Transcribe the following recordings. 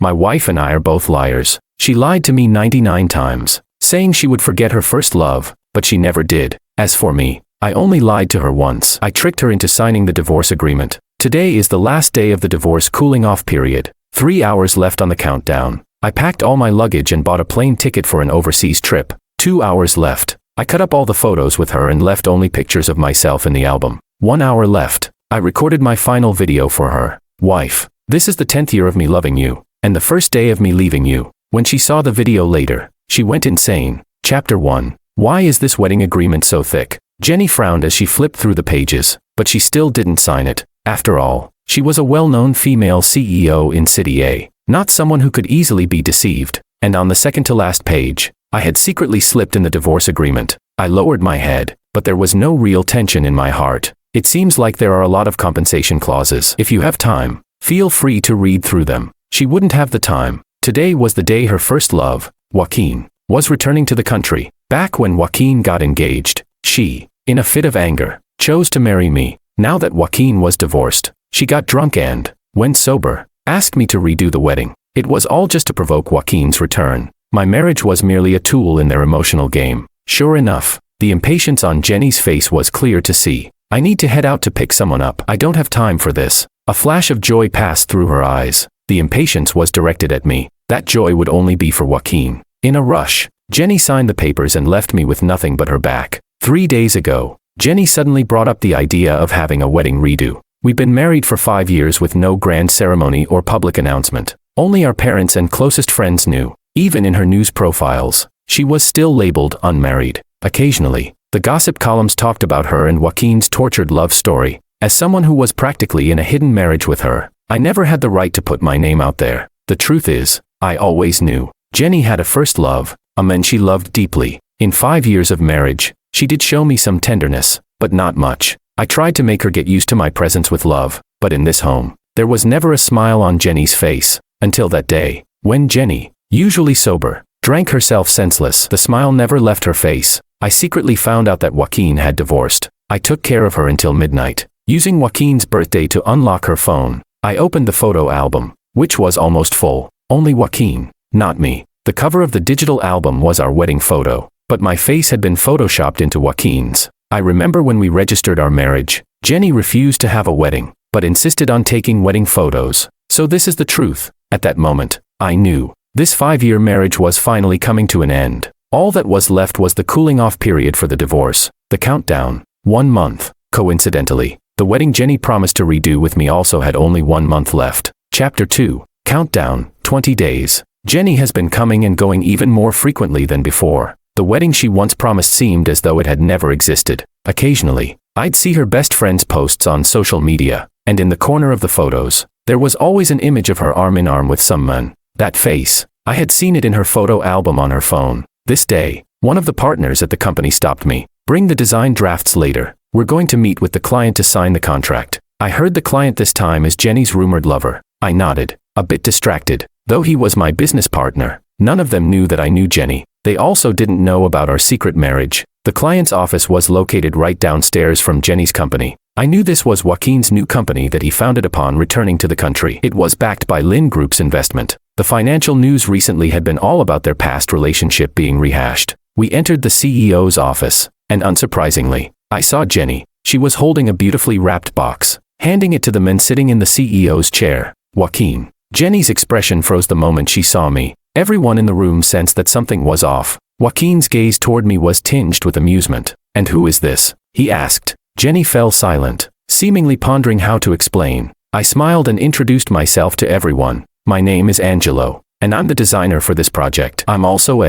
My wife and I are both liars. She lied to me 99 times, saying she would forget her first love, but she never did. As for me, I only lied to her once. I tricked her into signing the divorce agreement. Today is the last day of the divorce cooling off period. 3 hours left on the countdown. I packed all my luggage and bought a plane ticket for an overseas trip. 2 hours left. I cut up all the photos with her and left only pictures of myself in the album. 1 hour left. I recorded my final video for her. Wife, this is the 10th year of me loving you, and the first day of me leaving you. When she saw the video later, she went insane. Chapter 1. Why is this wedding agreement so thick? Jenny frowned as she flipped through the pages, but she still didn't sign it. After all, she was a well-known female CEO in City A, not someone who could easily be deceived. And on the second-to-last page, I had secretly slipped in the divorce agreement. I lowered my head, but there was no real tension in my heart. It seems like there are a lot of compensation clauses. If you have time, feel free to read through them. She wouldn't have the time. Today was the day her first love, Joaquin, was returning to the country. Back when Joaquin got engaged, she, in a fit of anger, chose to marry me. Now that Joaquin was divorced, she got drunk and, when sober, asked me to redo the wedding. It was all just to provoke Joaquin's return. My marriage was merely a tool in their emotional game. Sure enough, the impatience on Jenny's face was clear to see. I need to head out to pick someone up. I don't have time for this. A flash of joy passed through her eyes. The impatience was directed at me. That joy would only be for Joaquin. In a rush, Jenny signed the papers and left me with nothing but her back. 3 days ago, Jenny suddenly brought up the idea of having a wedding redo. We've been married for 5 years with no grand ceremony or public announcement. Only our parents and closest friends knew. Even in her news profiles, she was still labeled unmarried. Occasionally, the gossip columns talked about her and Joaquin's tortured love story. As someone who was practically in a hidden marriage with her, I never had the right to put my name out there. The truth is, I always knew. Jenny had a first love, a man she loved deeply. In 5 years of marriage, she did show me some tenderness, but not much. I tried to make her get used to my presence with love, but in this home, there was never a smile on Jenny's face, until that day, when Jenny, usually sober, drank herself senseless. The smile never left her face. I secretly found out that Joaquin had divorced. I took care of her until midnight. Using Joaquin's birthday to unlock her phone, I opened the photo album, which was almost full. Only Joaquin, not me. The cover of the digital album was our wedding photo, but my face had been photoshopped into Joaquin's. I remember when we registered our marriage, Jenny refused to have a wedding, but insisted on taking wedding photos. So this is the truth. At that moment, I knew. This 5-year marriage was finally coming to an end. All that was left was the cooling-off period for the divorce. The countdown. 1 month. Coincidentally, the wedding Jenny promised to redo with me also had only 1 month left. Chapter 2. Countdown. 20 days. Jenny has been coming and going even more frequently than before. The wedding she once promised seemed as though it had never existed. Occasionally, I'd see her best friend's posts on social media, and in the corner of the photos, there was always an image of her arm in arm with some man. That face, I had seen it in her photo album on her phone. This day, one of the partners at the company stopped me. Bring the design drafts later. We're going to meet with the client to sign the contract. I heard the client this time is Jenny's rumored lover. I nodded, a bit distracted. Though he was my business partner, none of them knew that I knew Jenny. They also didn't know about our secret marriage. The client's office was located right downstairs from Jenny's company. I knew this was Joaquin's new company that he founded upon returning to the country. It was backed by Lynn Group's investment. The financial news recently had been all about their past relationship being rehashed. We entered the CEO's office, and unsurprisingly, I saw Jenny. She was holding a beautifully wrapped box, handing it to the man sitting in the CEO's chair. Joaquin. Jenny's expression froze the moment she saw me. Everyone in the room sensed that something was off. Joaquin's gaze toward me was tinged with amusement. And who is this? He asked. Jenny fell silent, seemingly pondering how to explain. I smiled and introduced myself to everyone. My name is Angelo, and I'm the designer for this project. I'm also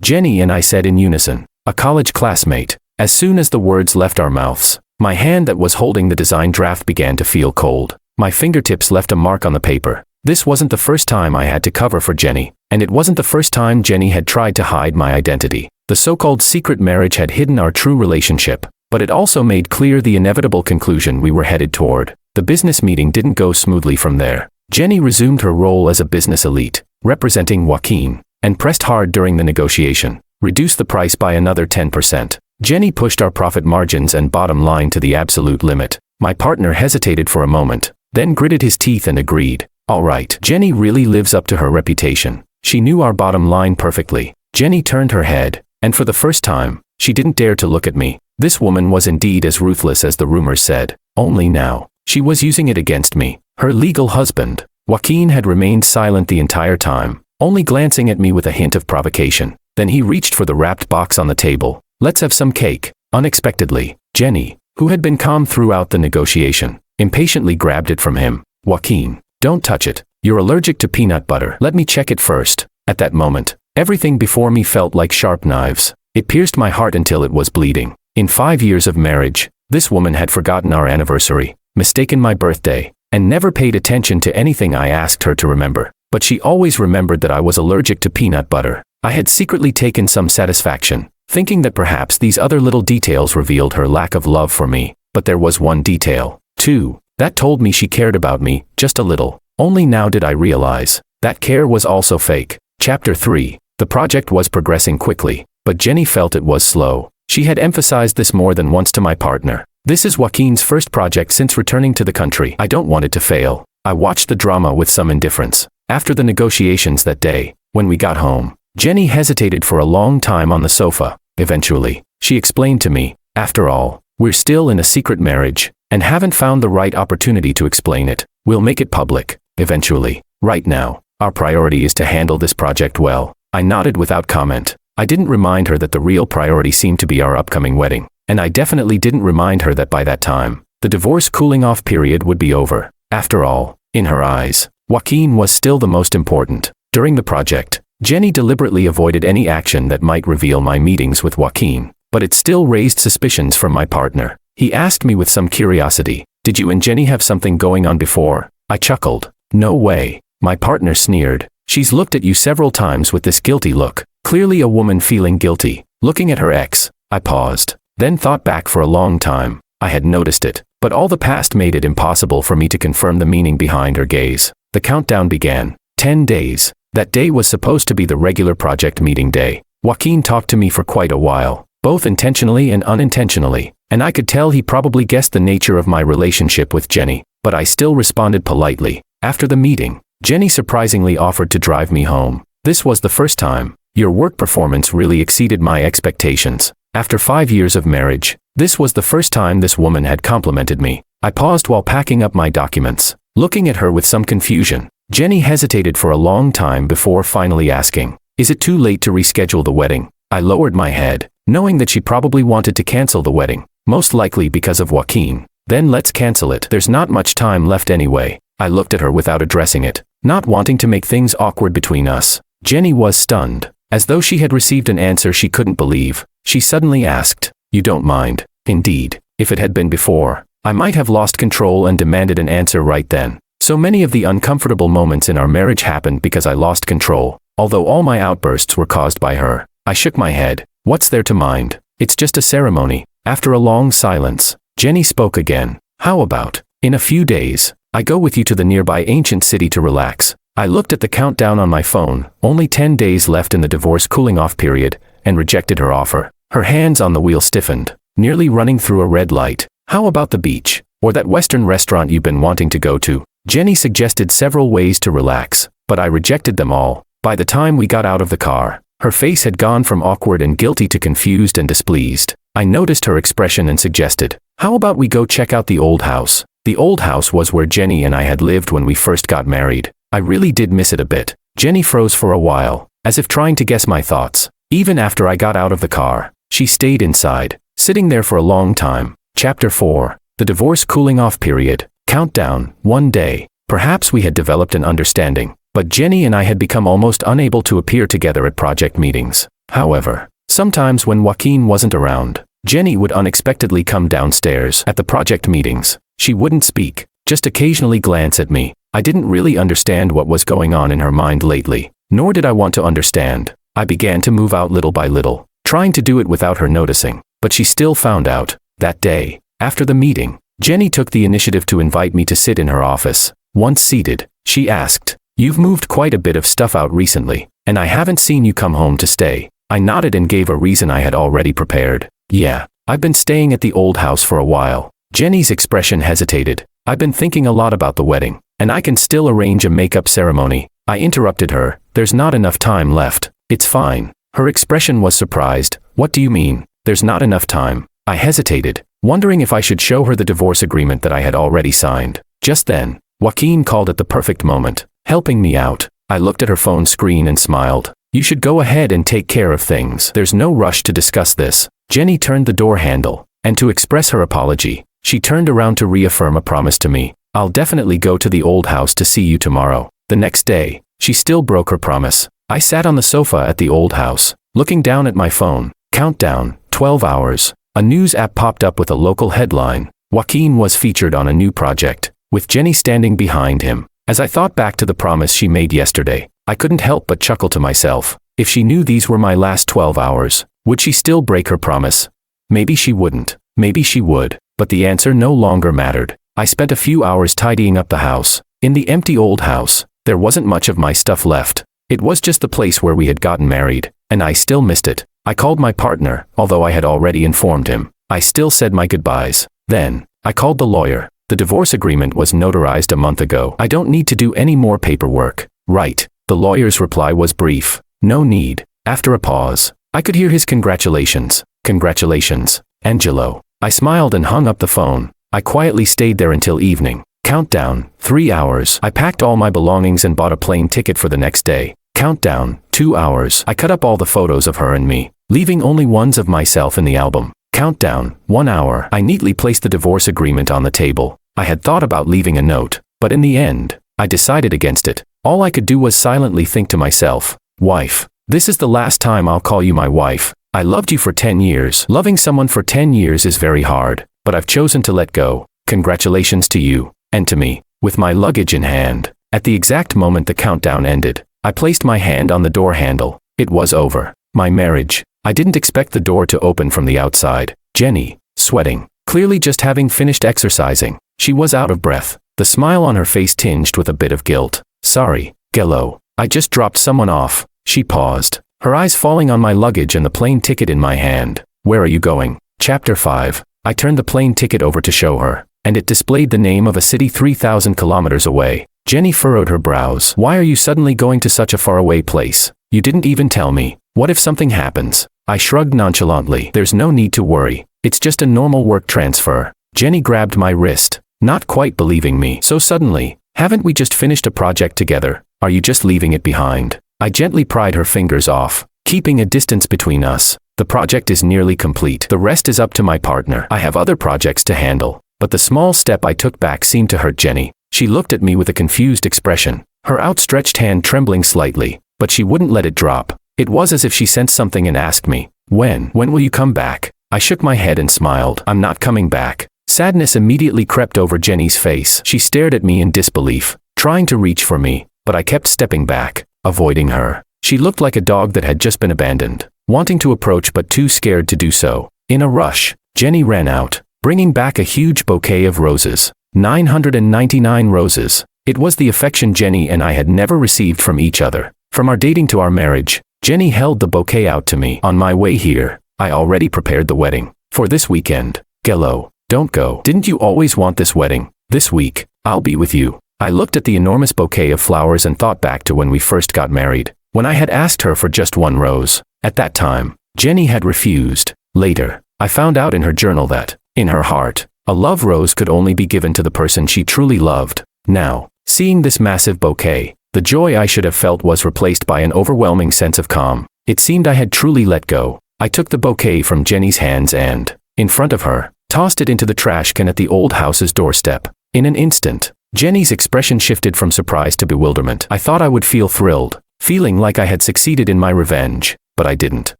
Jenny and I said in unison, a college classmate. As soon as the words left our mouths, my hand that was holding the design draft began to feel cold. My fingertips left a mark on the paper. This wasn't the first time I had to cover for Jenny, and it wasn't the first time Jenny had tried to hide my identity. The so-called secret marriage had hidden our true relationship, but it also made clear the inevitable conclusion we were headed toward. The business meeting didn't go smoothly from there. Jenny resumed her role as a business elite, representing Joaquin, and pressed hard during the negotiation. Reduce the price by another 10%. Jenny pushed our profit margins and bottom line to the absolute limit. My partner hesitated for a moment, then gritted his teeth and agreed. All right, Jenny really lives up to her reputation. She knew our bottom line perfectly. Jenny turned her head, and for the first time, she didn't dare to look at me. This woman was indeed as ruthless as the rumors said. Only now, she was using it against me. Her legal husband, Joaquin, had remained silent the entire time, only glancing at me with a hint of provocation. Then he reached for the wrapped box on the table. Let's have some cake. Unexpectedly, Jenny, who had been calm throughout the negotiation, impatiently grabbed it from him. Joaquin, don't touch it. You're allergic to peanut butter. Let me check it first. At that moment, everything before me felt like sharp knives. It pierced my heart until it was bleeding. In 5 years of marriage, this woman had forgotten our anniversary, mistaken my birthday, and never paid attention to anything I asked her to remember. But she always remembered that I was allergic to peanut butter. I had secretly taken some satisfaction, thinking that perhaps these other little details revealed her lack of love for me. But there was one detail, too, that told me she cared about me, just a little. Only now did I realize that care was also fake. Chapter 3. The project was progressing quickly, but Jenny felt it was slow. She had emphasized this more than once to my partner. This is Joaquin's first project since returning to the country. I don't want it to fail. I watched the drama with some indifference. After the negotiations that day, when we got home, Jenny hesitated for a long time on the sofa. Eventually, she explained to me, after all, we're still in a secret marriage, and haven't found the right opportunity to explain it. We'll make it public, eventually. Right now, our priority is to handle this project well. I nodded without comment. I didn't remind her that the real priority seemed to be our upcoming wedding, and I definitely didn't remind her that by that time, the divorce cooling-off period would be over. After all, in her eyes, Joaquin was still the most important. During the project, Jenny deliberately avoided any action that might reveal my meetings with Joaquin, but it still raised suspicions from my partner. He asked me with some curiosity, "Did you and Jenny have something going on before?" I chuckled. "No way." My partner sneered. "She's looked at you several times with this guilty look." Clearly a woman feeling guilty, looking at her ex. I paused, then thought back for a long time. I had noticed it, but all the past made it impossible for me to confirm the meaning behind her gaze. The countdown began. 10 days. That day was supposed to be the regular project meeting day. Joaquin talked to me for quite a while, both intentionally and unintentionally, and I could tell he probably guessed the nature of my relationship with Jenny, but I still responded politely. After the meeting, Jenny surprisingly offered to drive me home. This was the first time. Your work performance really exceeded my expectations. After 5 years of marriage, this was the first time this woman had complimented me. I paused while packing up my documents, looking at her with some confusion. Jenny hesitated for a long time before finally asking, "Is it too late to reschedule the wedding?" I lowered my head, knowing that she probably wanted to cancel the wedding, most likely because of Joaquin. "Then let's cancel it. There's not much time left anyway." I looked at her without addressing it, not wanting to make things awkward between us. Jenny was stunned. As though she had received an answer she couldn't believe, she suddenly asked, "You don't mind?" Indeed, if it had been before, I might have lost control and demanded an answer right then. So many of the uncomfortable moments in our marriage happened because I lost control, although all my outbursts were caused by her. I shook my head. What's there to mind? It's just a ceremony. After a long silence, Jenny spoke again. "How about, in a few days, I go with you to the nearby ancient city to relax?" I looked at the countdown on my phone, only 10 days left in the divorce cooling-off period, and rejected her offer. Her hands on the wheel stiffened, nearly running through a red light. "How about the beach? Or that Western restaurant you've been wanting to go to?" Jenny suggested several ways to relax, but I rejected them all. By the time we got out of the car, her face had gone from awkward and guilty to confused and displeased. I noticed her expression and suggested, "How about we go check out the old house?" The old house was where Jenny and I had lived when we first got married. I really did miss it a bit. Jenny froze for a while, as if trying to guess my thoughts. Even after I got out of the car, she stayed inside, sitting there for a long time. Chapter 4. The divorce cooling-off period. Countdown. 1 day. Perhaps we had developed an understanding, but Jenny and I had become almost unable to appear together at project meetings. However, sometimes when Joaquin wasn't around, Jenny would unexpectedly come downstairs at the project meetings. She wouldn't speak, just occasionally glance at me. I didn't really understand what was going on in her mind lately, nor did I want to understand. I began to move out little by little, trying to do it without her noticing, but she still found out. That day, after the meeting, Jenny took the initiative to invite me to sit in her office. Once seated, she asked, "You've moved quite a bit of stuff out recently, and I haven't seen you come home to stay." I nodded and gave a reason I had already prepared. "Yeah, I've been staying at the old house for a while." Jenny's expression hesitated. "I've been thinking a lot about the wedding. and I can still arrange a makeup ceremony. I interrupted her. There's not enough time left. It's fine. Her expression was surprised. What do you mean? There's not enough time. I hesitated, wondering if I should show her the divorce agreement that I had already signed. Just then, Joaquin called at the perfect moment, helping me out. I looked at her phone screen and smiled. You should go ahead and take care of things. There's no rush to discuss this. Jenny turned the door handle, and to express her apology, she turned around to reaffirm a promise to me. I'll definitely go to the old house to see you tomorrow. The next day, she still broke her promise. I sat on the sofa at the old house, looking down at my phone. Countdown, 12 hours. A news app popped up with a local headline. Joaquin was featured on a new project, with Jenny standing behind him. As I thought back to the promise she made yesterday, I couldn't help but chuckle to myself. If she knew these were my last 12 hours, would she still break her promise? Maybe she wouldn't. Maybe she would. But the answer no longer mattered. I spent a few hours tidying up the house. In the empty old house, there wasn't much of my stuff left. It was just the place where we had gotten married, and I still missed it. I called my partner, although I had already informed him. I still said my goodbyes. Then, I called the lawyer. The divorce agreement was notarized a month ago. I don't need to do any more paperwork. Right. The lawyer's reply was brief. No need. After a pause, I could hear his congratulations. Congratulations, Angelo. I smiled and hung up the phone. I quietly stayed there until evening. Countdown, 3 hours. I packed all my belongings and bought a plane ticket for the next day. Countdown, 2 hours. I cut up all the photos of her and me, leaving only ones of myself in the album. Countdown, 1 hour. I neatly placed the divorce agreement on the table. I had thought about leaving a note, but in the end, I decided against it. All I could do was silently think to myself, wife, this is the last time I'll call you my wife. I loved you for 10 years. Loving someone for 10 years is very hard, but I've chosen to let go. Congratulations to you, and to me. With my luggage in hand, at the exact moment the countdown ended, I placed my hand on the door handle. It was over. My marriage. I didn't expect the door to open from the outside. Jenny, sweating, clearly just having finished exercising. She was out of breath, the smile on her face tinged with a bit of guilt. Sorry, Gello. I just dropped someone off. She paused, her eyes falling on my luggage and the plane ticket in my hand. Where are you going? Chapter 5. I turned the plane ticket over to show her, and it displayed the name of a city 3,000 kilometers away. Jenny furrowed her brows. Why are you suddenly going to such a faraway place? You didn't even tell me. What if something happens? I shrugged nonchalantly. There's no need to worry. It's just a normal work transfer. Jenny grabbed my wrist, not quite believing me. So suddenly, haven't we just finished a project together? Are you just leaving it behind? I gently pried her fingers off, keeping a distance between us. The project is nearly complete. The rest is up to my partner. I have other projects to handle. But the small step I took back seemed to hurt Jenny. She looked at me with a confused expression, her outstretched hand trembling slightly, but she wouldn't let it drop. It was as if she sensed something and asked me, When will you come back? I shook my head and smiled. I'm not coming back. Sadness immediately crept over Jenny's face. She stared at me in disbelief, trying to reach for me, but I kept stepping back, avoiding her. She looked like a dog that had just been abandoned, wanting to approach but too scared to do so. In a rush, Jenny ran out, bringing back a huge bouquet of roses. 999 roses. It was the affection Jenny and I had never received from each other. From our dating to our marriage, Jenny held the bouquet out to me. On my way here, I already prepared the wedding. For this weekend. Gello, don't go. Didn't you always want this wedding? This week, I'll be with you. I looked at the enormous bouquet of flowers and thought back to when we first got married, when I had asked her for just one rose. At that time, Jenny had refused. Later, I found out in her journal that, in her heart, a love rose could only be given to the person she truly loved. Now, seeing this massive bouquet, the joy I should have felt was replaced by an overwhelming sense of calm. It seemed I had truly let go. I took the bouquet from Jenny's hands and, in front of her, tossed it into the trash can at the old house's doorstep. In an instant, Jenny's expression shifted from surprise to bewilderment. I thought I would feel thrilled, feeling like I had succeeded in my revenge, but I didn't.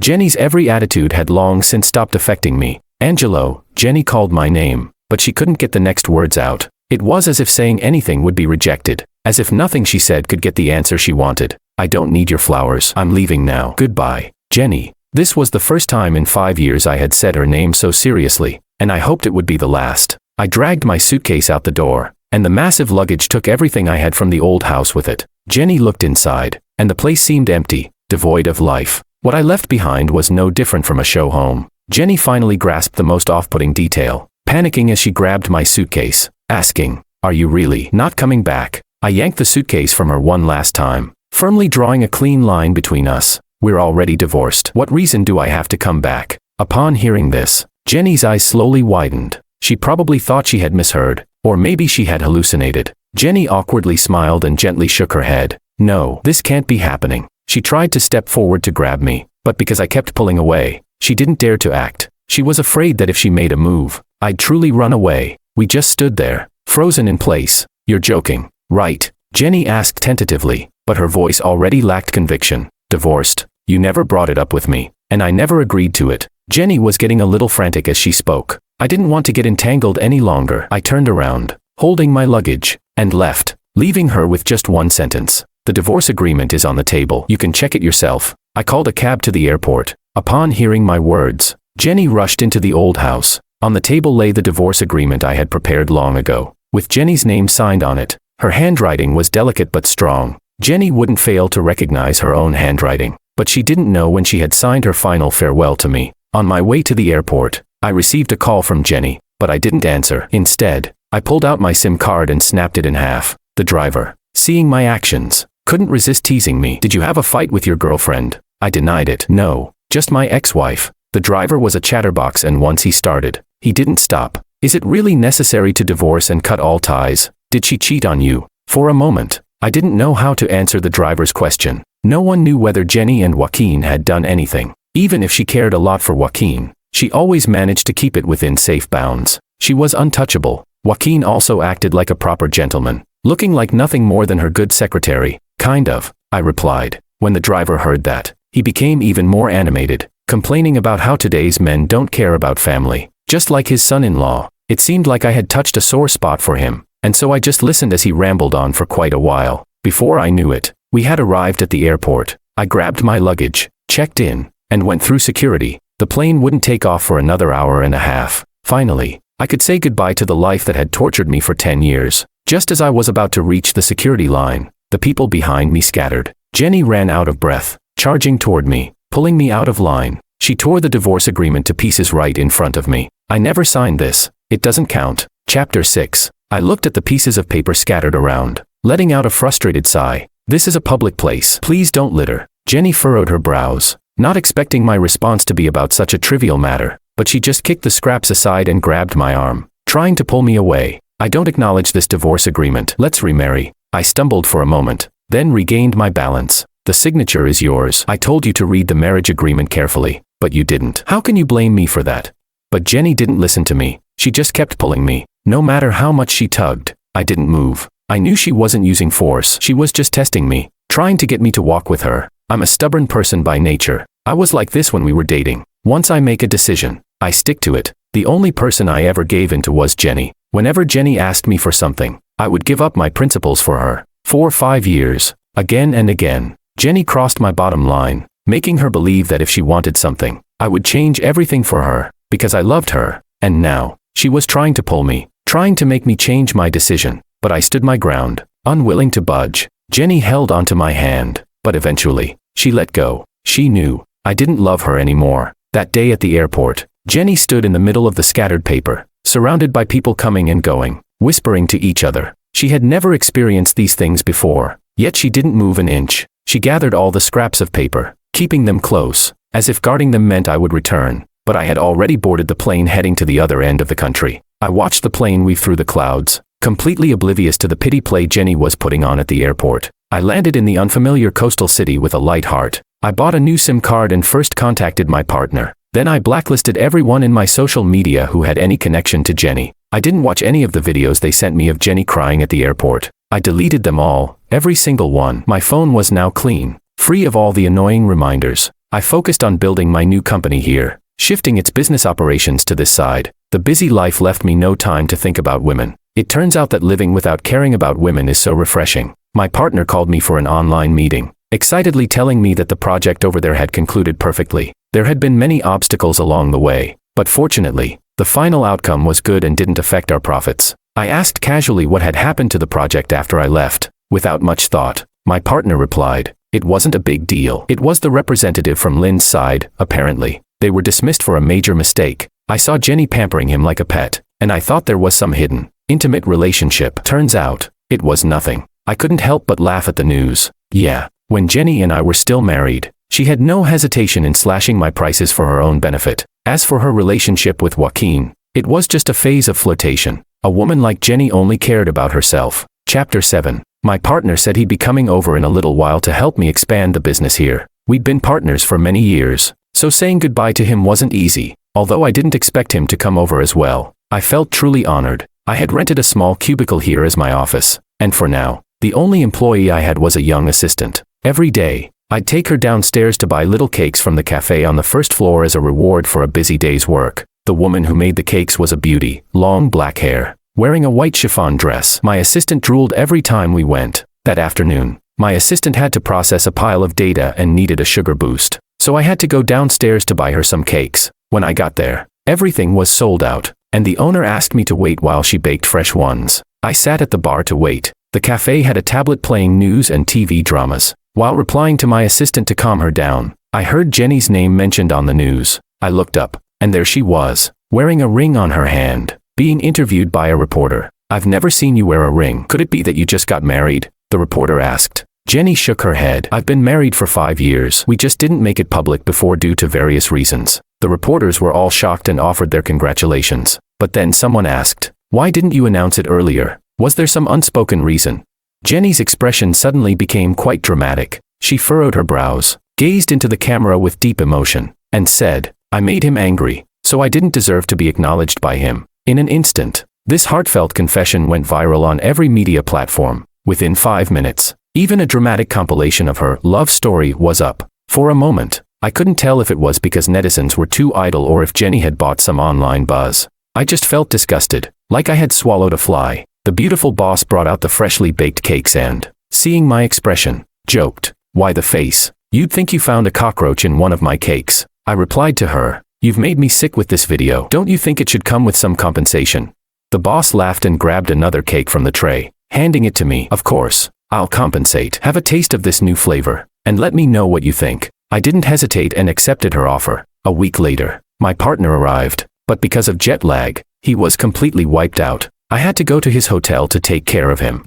Jenny's every attitude had long since stopped affecting me. Angelo, Jenny called my name, but she couldn't get the next words out. It was as if saying anything would be rejected, as if nothing she said could get the answer she wanted. I don't need your flowers. I'm leaving now. Goodbye, Jenny. This was the first time in 5 years I had said her name so seriously, and I hoped it would be the last. I dragged my suitcase out the door, and the massive luggage took everything I had from the old house with it. Jenny looked inside, and the place seemed empty, devoid of life. What I left behind was no different from a show home. Jenny finally grasped the most off-putting detail, panicking as she grabbed my suitcase, asking, Are you really not coming back? I yanked the suitcase from her one last time, firmly drawing a clean line between us. We're already divorced. What reason do I have to come back? Upon hearing this, Jenny's eyes slowly widened. She probably thought she had misheard, or maybe she had hallucinated. Jenny awkwardly smiled and gently shook her head. No, this can't be happening. She tried to step forward to grab me, but because I kept pulling away, she didn't dare to act. She was afraid that if she made a move, I'd truly run away. We just stood there, frozen in place. You're joking, right? Jenny asked tentatively, but her voice already lacked conviction. Divorced? You never brought it up with me, and I never agreed to it. Jenny was getting a little frantic as she spoke. I didn't want to get entangled any longer. I turned around, holding my luggage, and left, leaving her with just one sentence. The divorce agreement is on the table. You can check it yourself. I called a cab to the airport. Upon hearing my words, Jenny rushed into the old house. On the table lay the divorce agreement I had prepared long ago, with Jenny's name signed on it. Her handwriting was delicate but strong. Jenny wouldn't fail to recognize her own handwriting, but she didn't know when she had signed her final farewell to me. On my way to the airport, I received a call from Jenny, but I didn't answer. Instead, I pulled out my SIM card and snapped it in half. The driver, seeing my actions, couldn't resist teasing me. Did you have a fight with your girlfriend? I denied it. No, just my ex-wife. The driver was a chatterbox, and once he started, he didn't stop. Is it really necessary to divorce and cut all ties? Did she cheat on you? For a moment, I didn't know how to answer the driver's question. No one knew whether Jenny and Joaquin had done anything. Even if she cared a lot for Joaquin, she always managed to keep it within safe bounds. She was untouchable. Joaquin also acted like a proper gentleman, looking like nothing more than her good secretary. Kind of, I replied. When the driver heard that, he became even more animated, complaining about how today's men don't care about family, just like his son-in-law. It seemed like I had touched a sore spot for him, and so I just listened as he rambled on for quite a while. Before I knew it, we had arrived at the airport. I grabbed my luggage, checked in, and went through security. The plane wouldn't take off for another hour and a half. Finally, I could say goodbye to the life that had tortured me for 10 years. Just as I was about to reach the security line, the people behind me scattered. Jenny ran out of breath, charging toward me, pulling me out of line. She tore the divorce agreement to pieces right in front of me. I never signed this. It doesn't count. Chapter 6. I looked at the pieces of paper scattered around, letting out a frustrated sigh. This is a public place. Please don't litter. Jenny furrowed her brows, not expecting my response to be about such a trivial matter, but she just kicked the scraps aside and grabbed my arm, trying to pull me away. I don't acknowledge this divorce agreement. Let's remarry. I stumbled for a moment, then regained my balance. The signature is yours. I told you to read the marriage agreement carefully, but you didn't. How can you blame me for that? But Jenny didn't listen to me. She just kept pulling me. No matter how much she tugged, I didn't move. I knew she wasn't using force. She was just testing me, trying to get me to walk with her. I'm a stubborn person by nature. I was like this when we were dating. Once I make a decision, I stick to it. The only person I ever gave in to was Jenny. Whenever Jenny asked me for something, I would give up my principles for her. 4 or 5 years, again and again, Jenny crossed my bottom line, making her believe that if she wanted something, I would change everything for her, because I loved her. And now, she was trying to pull me, trying to make me change my decision. But I stood my ground, unwilling to budge. Jenny held onto my hand, but eventually, she let go. She knew I didn't love her anymore. That day at the airport, Jenny stood in the middle of the scattered paper, surrounded by people coming and going, whispering to each other. She had never experienced these things before, yet she didn't move an inch. She gathered all the scraps of paper, keeping them close, as if guarding them meant I would return. But I had already boarded the plane heading to the other end of the country. I watched the plane weave through the clouds, completely oblivious to the pity play Jenny was putting on at the airport. I landed in the unfamiliar coastal city with a light heart. I bought a new SIM card and first contacted my partner. Then I blacklisted everyone in my social media who had any connection to Jenny. I didn't watch any of the videos they sent me of Jenny crying at the airport. I deleted them all, every single one. My phone was now clean, free of all the annoying reminders. I focused on building my new company here, shifting its business operations to this side. The busy life left me no time to think about women. It turns out that living without caring about women is so refreshing. My partner called me for an online meeting, excitedly telling me that the project over there had concluded perfectly. There had been many obstacles along the way, but fortunately, the final outcome was good and didn't affect our profits. I asked casually what had happened to the project after I left. Without much thought, my partner replied, it wasn't a big deal. It was the representative from Lynn's side, apparently. They were dismissed for a major mistake. I saw Jenny pampering him like a pet, and I thought there was some hidden intimate relationship. Turns out, it was nothing. I couldn't help but laugh at the news. Yeah, when Jenny and I were still married, she had no hesitation in slashing my prices for her own benefit. As for her relationship with Joaquin, it was just a phase of flirtation. A woman like Jenny only cared about herself. Chapter 7. My partner said he'd be coming over in a little while to help me expand the business here. We'd been partners for many years, so saying goodbye to him wasn't easy. Although I didn't expect him to come over as well, I felt truly honored. I had rented a small cubicle here as my office, and for now, the only employee I had was a young assistant. Every day, I'd take her downstairs to buy little cakes from the cafe on the first floor as a reward for a busy day's work. The woman who made the cakes was a beauty, long black hair, wearing a white chiffon dress. My assistant drooled every time we went. That afternoon, my assistant had to process a pile of data and needed a sugar boost, so I had to go downstairs to buy her some cakes. When I got there, everything was sold out, and the owner asked me to wait while she baked fresh ones. I sat at the bar to wait. The cafe had a tablet playing news and TV dramas. While replying to my assistant to calm her down, I heard Jenny's name mentioned on the news. I looked up, and there she was, wearing a ring on her hand, being interviewed by a reporter. "I've never seen you wear a ring. Could it be that you just got married?" the reporter asked. Jenny shook her head. "I've been married for 5 years. We just didn't make it public before due to various reasons." The reporters were all shocked and offered their congratulations. But then someone asked, "Why didn't you announce it earlier? Was there some unspoken reason?" Jenny's expression suddenly became quite dramatic. She furrowed her brows, gazed into the camera with deep emotion, and said, "I made him angry, so I didn't deserve to be acknowledged by him." In an instant, this heartfelt confession went viral on every media platform. Within 5 minutes, even a dramatic compilation of her love story was up. For a moment, I couldn't tell if it was because netizens were too idle or if Jenny had bought some online buzz. I just felt disgusted, like I had swallowed a fly. The beautiful boss brought out the freshly baked cakes and, seeing my expression, joked, "Why the face? You'd think you found a cockroach in one of my cakes." I replied to her, "You've made me sick with this video. Don't you think it should come with some compensation?" The boss laughed and grabbed another cake from the tray, handing it to me. "Of course, I'll compensate. Have a taste of this new flavor, and let me know what you think." I didn't hesitate and accepted her offer. A week later, my partner arrived, but because of jet lag, he was completely wiped out. I had to go to his hotel to take care of him.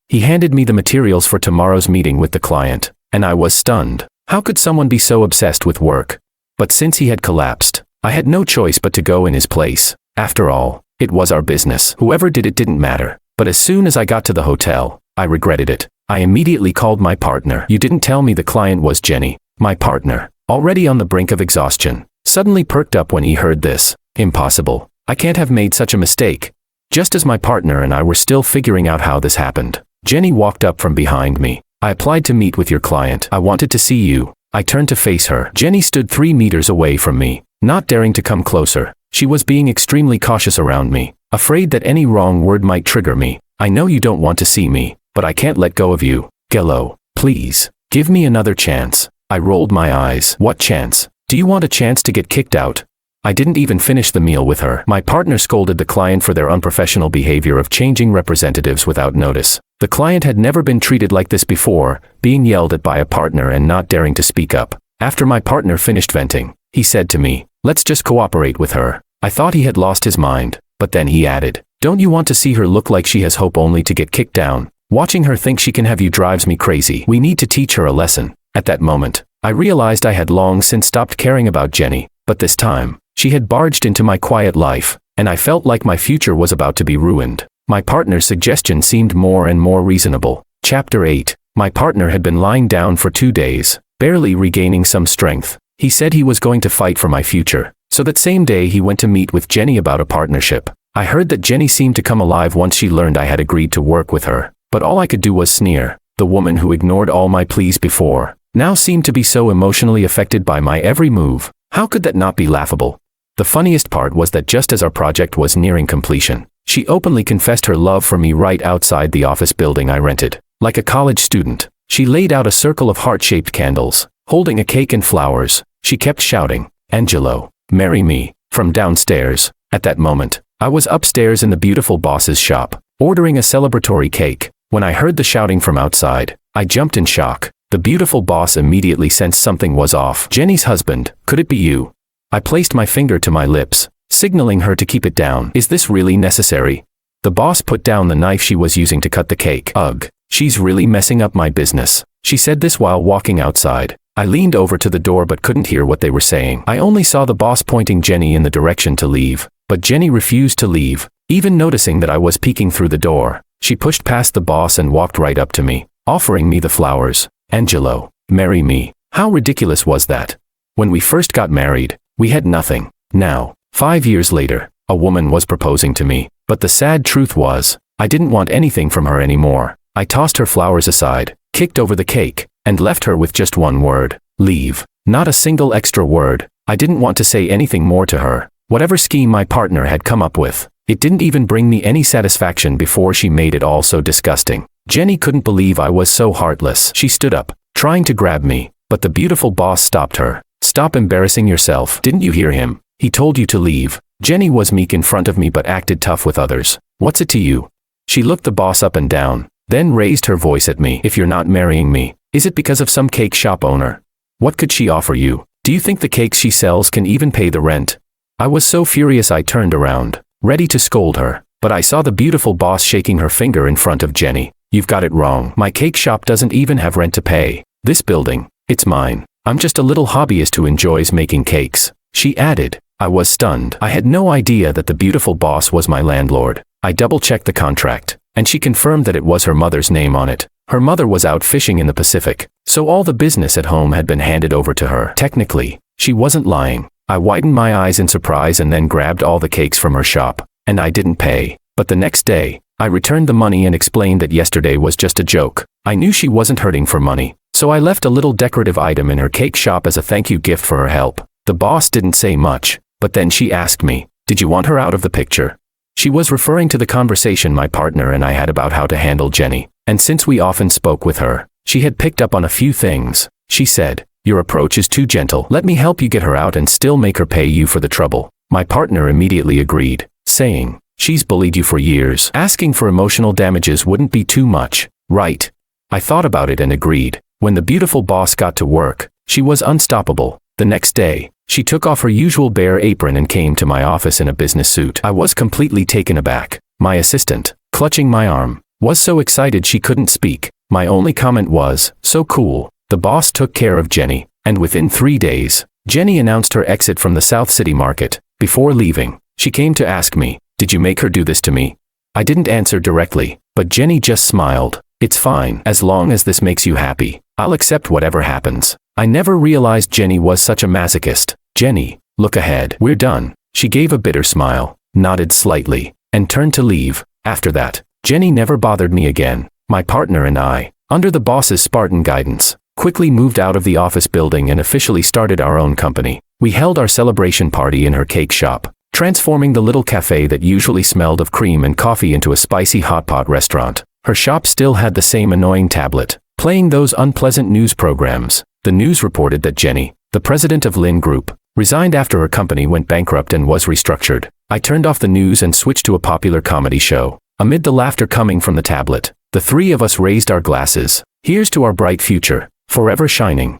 He handed me the materials for tomorrow's meeting with the client, and I was stunned. How could someone be so obsessed with work? But since he had collapsed, I had no choice but to go in his place. After all, it was our business. Whoever did it didn't matter. But as soon as I got to the hotel, I regretted it. I immediately called my partner. "You didn't tell me the client was Jenny." My partner, already on the brink of exhaustion, suddenly perked up when he heard this. "Impossible. I can't have made such a mistake." Just as my partner and I were still figuring out how this happened, Jenny walked up from behind me. "I applied to meet with your client. I wanted to see you." I turned to face her. Jenny stood 3 meters away from me, not daring to come closer. She was being extremely cautious around me, afraid that any wrong word might trigger me. "I know you don't want to see me, but I can't let go of you. Gello, please, give me another chance." I rolled my eyes. "What chance? Do you want a chance to get kicked out?" I didn't even finish the meal with her. My partner scolded the client for their unprofessional behavior of changing representatives without notice. The client had never been treated like this before, being yelled at by a partner and not daring to speak up. After my partner finished venting, he said to me, "Let's just cooperate with her." I thought he had lost his mind, but then he added, "Don't you want to see her look like she has hope only to get kicked down? Watching her think she can have you drives me crazy. We need to teach her a lesson." At that moment, I realized I had long since stopped caring about Jenny, but this time, she had barged into my quiet life, and I felt like my future was about to be ruined. My partner's suggestion seemed more and more reasonable. Chapter 8. My partner had been lying down for 2 days, barely regaining some strength. He said he was going to fight for my future, so that same day he went to meet with Jenny about a partnership. I heard that Jenny seemed to come alive once she learned I had agreed to work with her, but all I could do was sneer. The woman who ignored all my pleas before, now seemed to be so emotionally affected by my every move. How could that not be laughable? The funniest part was that just as our project was nearing completion, she openly confessed her love for me right outside the office building I rented. Like a college student, she laid out a circle of heart-shaped candles, holding a cake and flowers. She kept shouting, "Angelo, marry me," from downstairs. At that moment, I was upstairs in the beautiful boss's shop, ordering a celebratory cake. When I heard the shouting from outside, I jumped in shock. The beautiful boss immediately sensed something was off. "Jenny's husband, could it be you?" I placed my finger to my lips, signaling her to keep it down. "Is this really necessary?" The boss put down the knife she was using to cut the cake. Ugh, she's really messing up my business. She said this while walking outside. I leaned over to the door but couldn't hear what they were saying. I only saw the boss pointing Jenny in the direction to leave, but Jenny refused to leave, even noticing that I was peeking through the door. She pushed past the boss and walked right up to me, offering me the flowers. Angelo, marry me. How ridiculous was that? When we first got married, we had nothing. Now, 5 years later, a woman was proposing to me, but the sad truth was, I didn't want anything from her anymore. I tossed her flowers aside, kicked over the cake, and left her with just one word: leave. Not a single extra word. I didn't want to say anything more to her. Whatever scheme my partner had come up with, it didn't even bring me any satisfaction before she made it all so disgusting. Jenny couldn't believe I was so heartless. She stood up, trying to grab me, but the beautiful boss stopped her. Stop embarrassing yourself. Didn't you hear him? He told you to leave. Jenny was meek in front of me but acted tough with others. What's it to you? She looked the boss up and down, then raised her voice at me. If you're not marrying me, is it because of some cake shop owner? What could she offer you? Do you think the cakes she sells can even pay the rent? I was so furious I turned around, ready to scold her, but I saw the beautiful boss shaking her finger in front of Jenny. You've got it wrong. My cake shop doesn't even have rent to pay. This building, it's mine. I'm just a little hobbyist who enjoys making cakes, she added. I was stunned. I had no idea that the beautiful boss was my landlord. I double-checked the contract, and she confirmed that it was her mother's name on it. Her mother was out fishing in the Pacific, so all the business at home had been handed over to her. Technically, she wasn't lying. I widened my eyes in surprise and then grabbed all the cakes from her shop, and I didn't pay. But the next day, I returned the money and explained that yesterday was just a joke. I knew she wasn't hurting for money, so I left a little decorative item in her cake shop as a thank you gift for her help. The boss didn't say much, but then she asked me, did you want her out of the picture? She was referring to the conversation my partner and I had about how to handle Jenny, and since we often spoke with her, she had picked up on a few things. She said, your approach is too gentle. Let me help you get her out and still make her pay you for the trouble. My partner immediately agreed, saying, she's bullied you for years. Asking for emotional damages wouldn't be too much, right? I thought about it and agreed. When the beautiful boss got to work, she was unstoppable. The next day, she took off her usual bare apron and came to my office in a business suit. I was completely taken aback. My assistant, clutching my arm, was so excited she couldn't speak. My only comment was, so cool. The boss took care of Jenny, and within 3 days, Jenny announced her exit from the South City market. Before leaving, she came to ask me, did you make her do this to me? I didn't answer directly, but Jenny just smiled. It's fine, as long as this makes you happy. I'll accept whatever happens. I never realized Jenny was such a masochist. Jenny, look ahead. We're done. She gave a bitter smile, nodded slightly, and turned to leave. After that, Jenny never bothered me again. My partner and I, under the boss's Spartan guidance, quickly moved out of the office building and officially started our own company. We held our celebration party in her cake shop, transforming the little cafe that usually smelled of cream and coffee into a spicy hot pot restaurant. Her shop still had the same annoying tablet, playing those unpleasant news programs. The news reported that Jenny, the president of Lin Group, resigned after her company went bankrupt and was restructured. I turned off the news and switched to a popular comedy show. Amid the laughter coming from the tablet, the three of us raised our glasses. Here's to our bright future, forever shining.